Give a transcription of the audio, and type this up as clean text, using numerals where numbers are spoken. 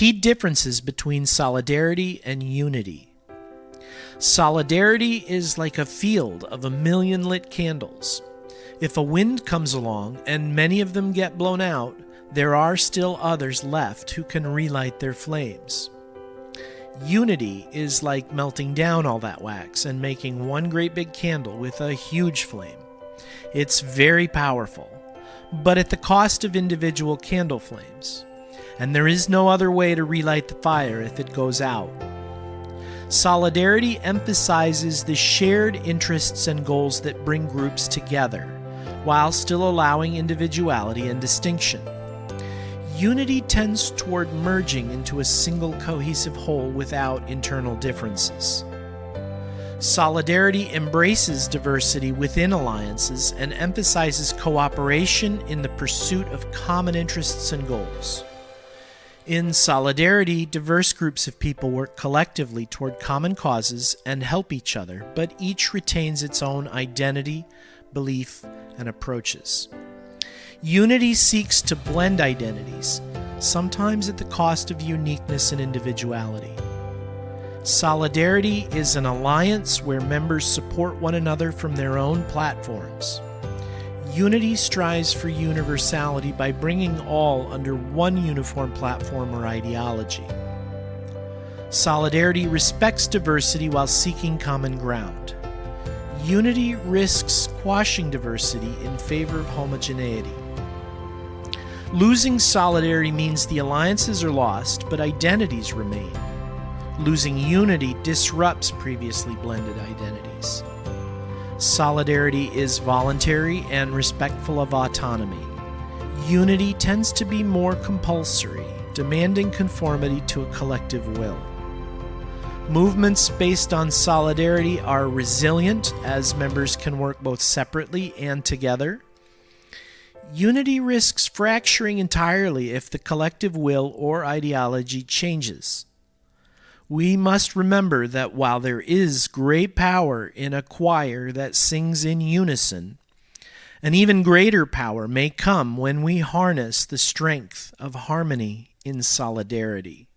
Key differences between solidarity and unity. Solidarity is like a field of 1,000,000 lit candles. If a wind comes along and many of them get blown out, there are still others left who can relight their flames. Unity is like melting down all that wax and making one great big candle with a huge flame. It's very powerful, but at the cost of individual candle flames. And there is no other way to relight the fire if it goes out. Solidarity emphasizes the shared interests and goals that bring groups together, while still allowing individuality and distinction. Unity tends toward merging into a single cohesive whole without internal differences. Solidarity embraces diversity within alliances and emphasizes cooperation in the pursuit of common interests and goals. In solidarity, diverse groups of people work collectively toward common causes and help each other, but each retains its own identity, belief, and approaches. Unity seeks to blend identities, sometimes at the cost of uniqueness and individuality. Solidarity is an alliance where members support one another from their own platforms. Unity strives for universality by bringing all under one uniform platform or ideology. Solidarity respects diversity while seeking common ground. Unity risks quashing diversity in favor of homogeneity. Losing solidarity means the alliances are lost, but identities remain. Losing unity disrupts previously blended identities. Solidarity is voluntary and respectful of autonomy. Unity tends to be more compulsory, demanding conformity to a collective will. Movements based on solidarity are resilient, as members can work both separately and together. Unity risks fracturing entirely if the collective will or ideology changes. We must remember that while there is great power in a choir that sings in unison, an even greater power may come when we harness the strength of harmony in solidarity.